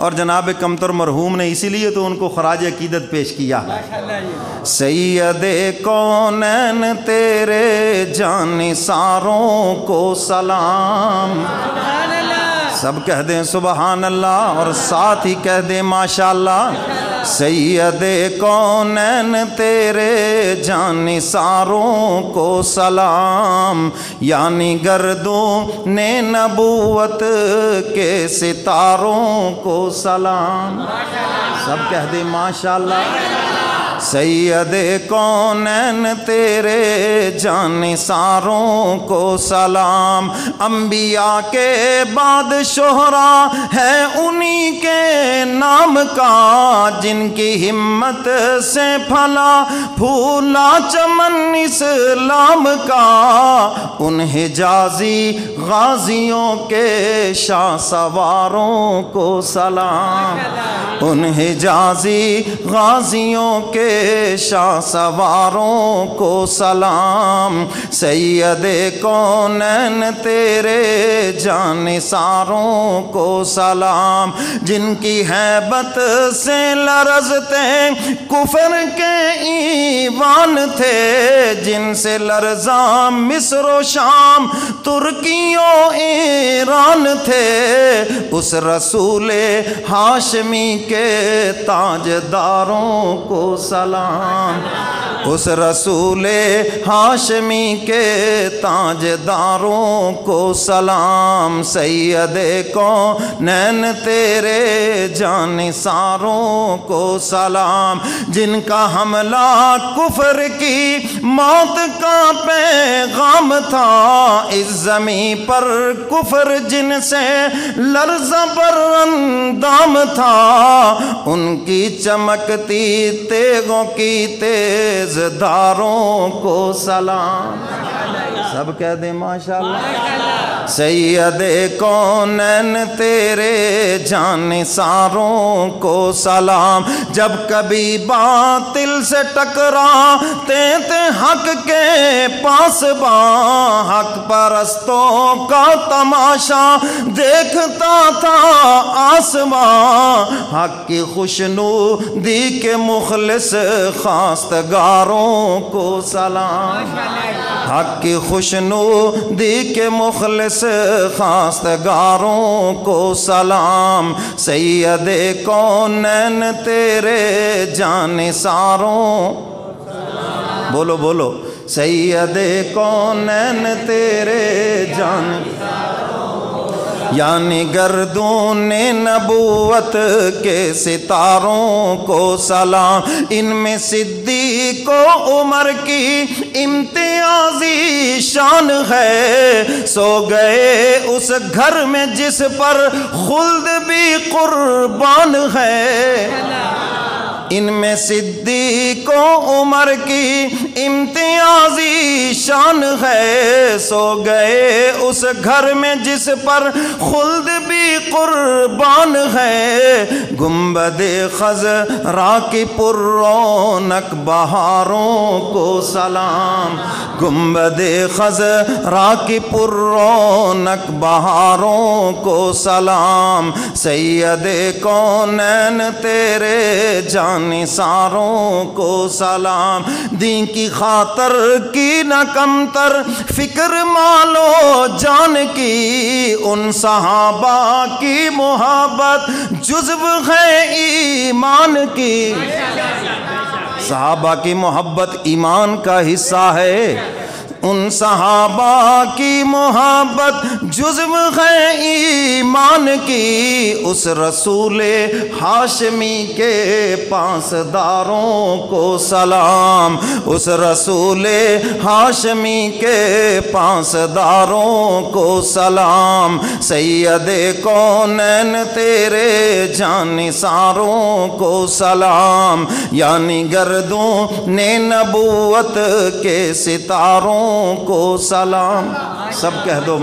اور جناب کمتر مرحوم نے اسی لیے تو ان کو خراج عقیدت پیش کیا. سید کونین تیرے جانثاروں کو سلام. سب کہہ دیں سبحان اللہ اور ساتھ ہی کہہ دیں ماشاءاللہ. سید کونین تیرے جانثاروں کو سلام، یعنی گردوں نے نبوت کے ستاروں کو سلام. سب کہہ دیں ماشاءاللہ. سید کونین تیرے جانثاروں کو سلام. انبیاء کے بعد شہرا ہے انہی کے نام کا، جن کی ہمت سے پھلا پھولا چمن اسلام کا. ان حجازی غازیوں کے شاہ سواروں کو سلام. ان حجازی غازیوں کے شاہ سواروں کو سلام. سید کونین تیرے جانثاروں کو سلام. جن کی ہیبت سے لرزتے کفر کے ایوان تھے، جن سے لرزاں مصر و شام ترکیوں ایران تھے. اس رسول ہاشمی کے تاجداروں کو سلام. اس رسول ہاشمی کے تاجداروں کو سلام. سید کونین تیرے جانثاروں کو سلام. جن کا حملہ کفر کی موت کا پیغام تھا، اس زمین پر کفر جن سے لرزہ پر اندام تھا. ان کی چمکتی تیغوں کی تیز دھاروں کو سلام. سب کہہ دیں ماشاءاللہ. سید کونین تیرے جانثاروں کو سلام. جب کبھی باطل سے ٹکراتے تھے حق کے پاسباں، حق پرستوں کا تماشا دیکھتا تھا آسمان. حق کی خوشنودی کے مخلص خواستگاروں کو سلام. حق کی خوشنودی کے مخلص خواستگاروں کو سلام. سید کونین تیرے جانثاروں، بولو بولو. سید کونین تیرے جانثاروں، یعنی گردون نبوت کے ستاروں کو سلام. ان میں صدیق و عمر کی امتیازی شان ہے، سو گئے اس گھر میں جس پر خلد بھی قربان ہے. ان میں صدیق و عمر کی امتیازی شان ہے، سو گئے اس گھر میں جس پر خلد بھی قربان ہے. گنبد خضرا کی پررونق بہاروں کو سلام. گنبد خضرا کی پررونق بہاروں کو سلام. سید کونین تیرے جانثاروں کو سلام. دین کی خاطر کی نہ کمتر فکر مالو جان کی، ان صحابہ کی محبت جزو ہے ایمان کی. صحابہ کی محبت ایمان کا حصہ ہے. ان صحابہ کی محبت جزو ہے ایمان کی. اس رسول ہاشمی کے پاسداروں کو سلام. اس رسول ہاشمی کے پاسداروں کو سلام. سید کونین تیرے جانثاروں کو سلام، یعنی گردوں نے نبوت کے ستاروں کو سلام. سب کہہ دو